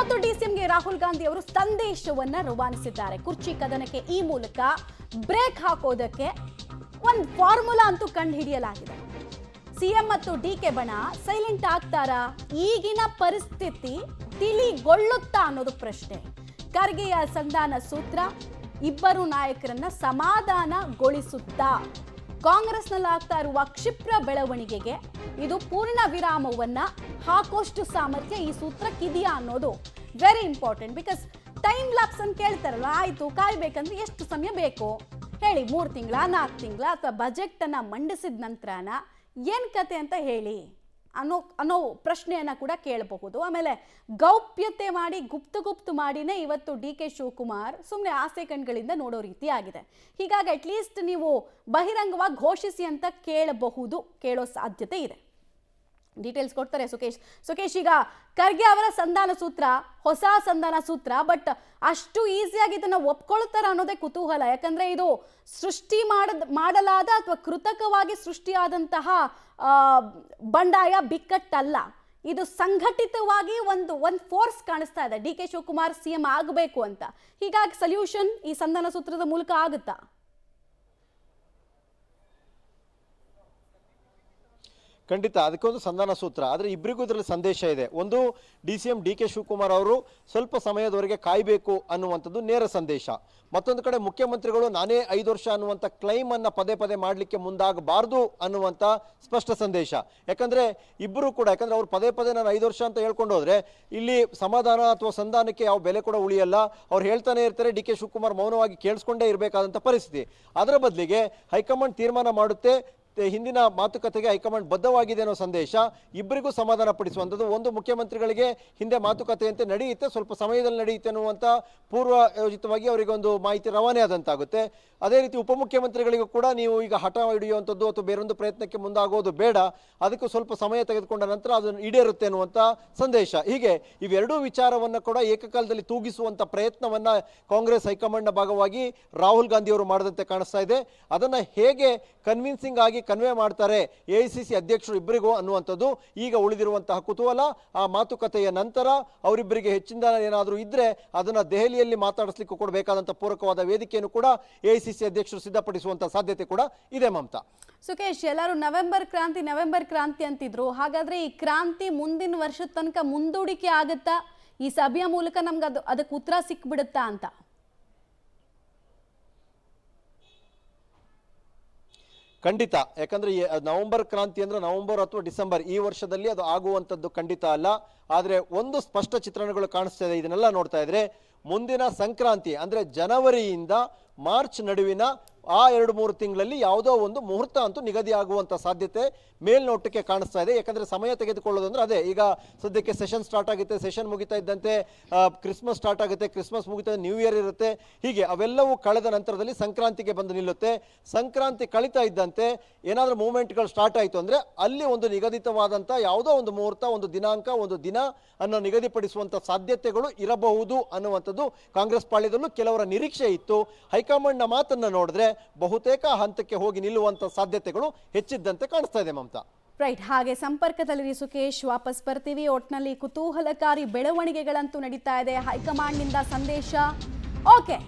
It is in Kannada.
ಮತ್ತು ಡಿಸಿಎಂಗೆ ರಾಹುಲ್ ಗಾಂಧಿ ಅವರು ಸಂದೇಶವನ್ನ ರವಾನಿಸಿದ್ದಾರೆ. ಕುರ್ಚಿ ಕದನಕ್ಕೆ ಈ ಮೂಲಕ ಬ್ರೇಕ್ ಹಾಕೋದಕ್ಕೆ ಒಂದು ಫಾರ್ಮುಲಾ ಅಂತೂ ಕಂಡು ಹಿಡಿಯಲಾಗಿದೆ. ಸಿಎಂ ಮತ್ತು ಡಿಕೆ ಬಣ ಸೈಲೆಂಟ್ ಆಗ್ತಾರಾ? ಈಗಿನ ಪರಿಸ್ಥಿತಿ ತಿಳಿಗೊಳ್ಳುತ್ತಾ ಅನ್ನೋದು ಪ್ರಶ್ನೆ. ಖರ್ಗೆಯ ಸಂಧಾನ ಸೂತ್ರ ಇಬ್ಬರು ನಾಯಕರನ್ನ ಸಮಾಧಾನಗೊಳಿಸುತ್ತಾ? ಕಾಂಗ್ರೆಸ್ನಲ್ಲಿ ಆಗ್ತಾ ಇರುವ ಕ್ಷಿಪ್ರ ಬೆಳವಣಿಗೆಗೆ ಇದು ಪೂರ್ಣ ವಿರಾಮವನ್ನ ಹಾಕೋಷ್ಟು ಸಾಮರ್ಥ್ಯ ಈ ಸೂತ್ರಕ್ಕಿದೆಯಾ ಅನ್ನೋದು very important. Because time lapse ಅಂತ ಕೇಳ್ತಾರಲ್ಲ, ಆಯ್ತು ಕಾಯ್ಬೇಕಂದ್ರೆ ಎಷ್ಟು ಸಮಯ ಬೇಕು ಹೇಳಿ? 3 ತಿಂಗಳ, 4 ತಿಂಗಳ, ಅಥವಾ ಬಜೆಟ್ ಅನ್ನ ಮಂಡಿಸಿದ ನಂತರನ ಏನ್ ಕತೆ ಅಂತ ಹೇಳಿ ಅನ್ನೋ ಪ್ರಶ್ನೆಯನ್ನ ಕೂಡ ಕೇಳಬಹುದು. ಆಮೇಲೆ ಗೌಪ್ಯತೆ ಮಾಡಿ ಗುಪ್ತ ಮಾಡಿನೇ ಇವತ್ತು ಡಿ ಕೆ ಶಿವಕುಮಾರ್ ಸುಮ್ಮನೆ ಆಸೆ ಕಣ್ಗಳಿಂದ ನೋಡೋ ರೀತಿ ಆಗಿದೆ. ಹೀಗಾಗಿ ಅಟ್ಲೀಸ್ಟ್ ನೀವು ಬಹಿರಂಗವಾಗಿ ಘೋಷಿಸಿ ಅಂತ ಕೇಳೋ ಸಾಧ್ಯತೆ ಇದೆ. ಡೀಟೇಲ್ಸ್ ಕೊಡ್ತಾರೆ ಸುಕೇಶ್. ಈಗ ಖರ್ಗೆ ಅವರ ಸಂಧಾನ ಸೂತ್ರ ಹೊಸ ಸಂಧಾನ ಸೂತ್ರ, ಬಟ್ ಅಷ್ಟು ಈಸಿಯಾಗಿ ಇದನ್ನ ಒಪ್ಕೊಳ್ತಾರ ಅನ್ನೋದೇ ಕುತೂಹಲ. ಯಾಕಂದ್ರೆ ಇದು ಸೃಷ್ಟಿ ಮಾಡಲಾದ ಅಥವಾ ಕೃತಕವಾಗಿ ಸೃಷ್ಟಿಯಾದಂತಹ ಬಂಡಾಯ ಬಿಕ್ಕಟ್ಟಲ್ಲ. ಇದು ಸಂಘಟಿತವಾಗಿ ಒಂದು ಫೋರ್ಸ್ ಕಾಣಿಸ್ತಾ ಇದೆ. ಡಿ ಕೆ ಶಿವಕುಮಾರ್ ಸಿಎಂ ಆಗಬೇಕು ಅಂತ. ಹೀಗಾಗಿ ಸೊಲ್ಯೂಷನ್ ಈ ಸಂಧಾನ ಸೂತ್ರದ ಮೂಲಕ ಆಗುತ್ತಾ? ಖಂಡಿತ ಅದಕ್ಕೊಂದು ಸಂಧಾನ ಸೂತ್ರ. ಆದರೆ ಇಬ್ಬರಿಗೂ ಇದರಲ್ಲಿ ಸಂದೇಶ ಇದೆ. ಒಂದು, ಡಿಸಿಎಂ ಡಿ ಕೆ ಶಿವಕುಮಾರ್ ಅವರು ಸ್ವಲ್ಪ ಸಮಯದವರೆಗೆ ಕಾಯಬೇಕು ಅನ್ನುವಂಥದ್ದು ನೇರ ಸಂದೇಶ. ಮತ್ತೊಂದು ಕಡೆ ಮುಖ್ಯಮಂತ್ರಿಗಳು ನಾನೇ 5 ವರ್ಷ ಅನ್ನುವಂಥ ಕ್ಲೈಮ್ ಅನ್ನ ಪದೇ ಮಾಡಲಿಕ್ಕೆ ಮುಂದಾಗಬಾರ್ದು ಅನ್ನುವಂಥ ಸ್ಪಷ್ಟ ಸಂದೇಶ. ಯಾಕಂದ್ರೆ ಇಬ್ಬರು ಕೂಡ, ಯಾಕಂದ್ರೆ ಅವ್ರು ಪದೇ ನಾನು 5 ವರ್ಷ ಅಂತ ಹೇಳ್ಕೊಂಡು ಹೋದ್ರೆ ಇಲ್ಲಿ ಸಮಾಧಾನ ಅಥವಾ ಸಂಧಾನಕ್ಕೆ ಯಾವ ಬೆಲೆ ಕೂಡ ಉಳಿಯಲ್ಲ. ಅವ್ರು ಹೇಳ್ತಾನೆ ಇರ್ತಾರೆ, ಡಿ ಕೆ ಶಿವಕುಮಾರ್ ಮೌನವಾಗಿ ಕೇಳಿಸ್ಕೊಂಡೇ ಇರಬೇಕಾದಂಥ ಪರಿಸ್ಥಿತಿ. ಅದರ ಬದಲಿಗೆ ಹೈಕಮಾಂಡ್ ತೀರ್ಮಾನ ಮಾಡುತ್ತೆ, ಹಿಂದಿನ ಮಾತುಕತೆಗೆ ಹೈಕಮಾಂಡ್ ಬದ್ಧವಾಗಿದೆ ಅನ್ನೋ ಸಂದೇಶ ಇಬ್ಬರಿಗೂ ಸಮಾಧಾನ ಪಡಿಸುವಂಥದ್ದು. ಒಂದು, ಮುಖ್ಯಮಂತ್ರಿಗಳಿಗೆ ಹಿಂದೆ ಮಾತುಕತೆಯಂತೆ ನಡೆಯುತ್ತೆ, ಸ್ವಲ್ಪ ಸಮಯದಲ್ಲಿ ನಡೆಯುತ್ತೆ ಅನ್ನುವಂಥ ಪೂರ್ವಯೋಜಿತವಾಗಿ ಅವರಿಗೆ ಒಂದು ಮಾಹಿತಿ ರವಾನೆ ಆದಂತಾಗುತ್ತೆ. ಅದೇ ರೀತಿ ಉಪಮುಖ್ಯಮಂತ್ರಿಗಳಿಗೂ ಕೂಡ ನೀವು ಈಗ ಹಠ ಹಿಡಿಯುವಂಥದ್ದು ಅಥವಾ ಬೇರೊಂದು ಪ್ರಯತ್ನಕ್ಕೆ ಮುಂದಾಗೋದು ಬೇಡ, ಅದಕ್ಕೂ ಸ್ವಲ್ಪ ಸಮಯ ತೆಗೆದುಕೊಂಡ ನಂತರ ಅದನ್ನು ಈಡೇರುತ್ತೆ ಅನ್ನುವಂಥ ಸಂದೇಶ. ಹೀಗೆ ಇವೆರಡೂ ವಿಚಾರವನ್ನು ಕೂಡ ಏಕಕಾಲದಲ್ಲಿ ತೂಗಿಸುವಂಥ ಪ್ರಯತ್ನವನ್ನ ಕಾಂಗ್ರೆಸ್ ಹೈಕಮಾಂಡ್ನ ಭಾಗವಾಗಿ ರಾಹುಲ್ ಗಾಂಧಿ ಅವರು ಮಾಡದಂತೆ ಕಾಣಿಸ್ತಾ ಇದೆ. ಅದನ್ನ ಹೇಗೆ ಕನ್ವಿನ್ಸಿಂಗ್ ಆಗಿ ಕನ್ವೆ ಮಾಡ್ತಾರೆ ಎಐಸಿಸಿ ಅಧ್ಯಕ್ಷರು ಇಬ್ಬರಿಗೂ ಅನ್ನುವಂಥದ್ದು ಈಗ ಉಳಿದಿರುವಂತಹ ಕುತೂಹಲ. ಆ ಮಾತುಕತೆಯ ನಂತರ ಅವರಿಬ್ಬರಿಗೆ ಹೆಚ್ಚಿನ ಏನಾದರೂ ಇದ್ರೆ ಅದನ್ನ ದೆಹಲಿಯಲ್ಲಿ ಮಾತಾಡಿಸ್ಲಿಕ್ಕೆ ಕೊಡಬೇಕಾದಂತಹ ಪೂರಕವಾದ ವೇದಿಕೆಯನ್ನು ಕೂಡ ಎಐಸಿಸಿ ಅಧ್ಯಕ್ಷರು ಸಿದ್ಧಪಡಿಸುವಂತಹ ಸಾಧ್ಯತೆ ಕೂಡ ಇದೆ. ಮಮತಾ, ಸುಕೇಶ್, ಎಲ್ಲರೂ ನವೆಂಬರ್ ಕ್ರಾಂತಿ ಅಂತಿದ್ರು. ಹಾಗಾದ್ರೆ ಈ ಕ್ರಾಂತಿ ಮುಂದಿನ ವರ್ಷದ ತನಕ ಮುಂದೂಡಿಕೆ ಆಗುತ್ತಾ? ಈ ಸಭೆಯ ಮೂಲಕ ನಮ್ಗೆ ಅದಕ್ಕೆ ಉತ್ತರ ಸಿಕ್ಬಿಡುತ್ತಾ ಅಂತ? ಖಂಡಿತ. ಯಾಕಂದ್ರೆ ನವೆಂಬರ್ ಕ್ರಾಂತಿ ಅಂದ್ರೆ ನವೆಂಬರ್ ಅಥವಾ ಡಿಸೆಂಬರ್ ಈ ವರ್ಷದಲ್ಲಿ ಅದು ಆಗುವಂಥದ್ದು ಖಂಡಿತ ಅಲ್ಲ. ಆದರೆ ಒಂದು ಸ್ಪಷ್ಟ ಚಿತ್ರಣಗಳು ಕಾಣಿಸ್ತಾ ಇದೆ. ಇದನ್ನೆಲ್ಲ ನೋಡ್ತಾ ಇದ್ರೆ ಮುಂದಿನ ಸಂಕ್ರಾಂತಿ ಅಂದ್ರೆ ಜನವರಿಯಿಂದ ಮಾರ್ಚ್ ನಡುವಿನ ಆ 2-3 ತಿಂಗಳಲ್ಲಿ ಯಾವುದೋ ಒಂದು ಮುಹೂರ್ತ ಅಂತೂ ನಿಗದಿ ಆಗುವಂಥ ಸಾಧ್ಯತೆ ಮೇಲ್ನೋಟಕ್ಕೆ ಕಾಣಿಸ್ತಾ ಇದೆ. ಯಾಕಂದ್ರೆ ಸಮಯ ತೆಗೆದುಕೊಳ್ಳೋದಂದ್ರೆ ಅದೇ, ಈಗ ಸದ್ಯಕ್ಕೆ ಸೆಷನ್ ಸ್ಟಾರ್ಟ್ ಆಗುತ್ತೆ, ಸೆಷನ್ ಮುಗಿತಾ ಇದ್ದಂತೆ ಕ್ರಿಸ್ಮಸ್ ಸ್ಟಾರ್ಟ್ ಆಗುತ್ತೆ, ಕ್ರಿಸ್ಮಸ್ ಮುಗಿತಾ ನ್ಯೂ ಇಯರ್ ಇರುತ್ತೆ. ಹೀಗೆ ಅವೆಲ್ಲವೂ ಕಳೆದ ನಂತರದಲ್ಲಿ ಸಂಕ್ರಾಂತಿಗೆ ಬಂದು ನಿಲ್ಲುತ್ತೆ. ಸಂಕ್ರಾಂತಿ ಕಳೀತಾ ಇದ್ದಂತೆ ಏನಾದರೂ ಮೂವ್ಮೆಂಟ್ಗಳು ಸ್ಟಾರ್ಟ್ ಆಯಿತು ಅಂದರೆ ಅಲ್ಲಿ ಒಂದು ನಿಗದಿತವಾದಂಥ ಯಾವುದೋ ಒಂದು ಮುಹೂರ್ತ, ಒಂದು ದಿನಾಂಕ, ಒಂದು ದಿನ ಅನ್ನು ನಿಗದಿಪಡಿಸುವಂಥ ಸಾಧ್ಯತೆಗಳು ಇರಬಹುದು ಅನ್ನುವಂಥದ್ದು ಕಾಂಗ್ರೆಸ್ ಪಾಳ್ಯದಲ್ಲೂ ಕೆಲವರ ನಿರೀಕ್ಷೆ ಇತ್ತು. ಹೈಕಮಾಂಡ್ನ ಮಾತನ್ನು ನೋಡಿದ್ರೆ ಬಹುತೇಕ ಹಂತಕ್ಕೆ ಹೋಗಿ ನಿಲ್ಲುವಂಥ ಸಾಧ್ಯತೆಗಳು ಹೆಚ್ಚಿದ್ದಂತೆ ಕಾಣಿಸ್ತಾ ಇದೆ. ಮಮತಾ, ರೈಟ್. ಹಾಗೆ ಸಂಪರ್ಕದಲ್ಲಿ ಸುಕೇಶ್, ವಾಪಸ್ ಬರ್ತೀವಿ. ಒಟ್ನಲ್ಲಿ ಕುತೂಹಲಕಾರಿ ಬೆಳವಣಿಗೆಗಳಂತೂ ನಡೀತಾ ಇದೆ. ಹೈಕಮಾಂಡ್ನಿಂದ ಸಂದೇಶ. ಓಕೆ.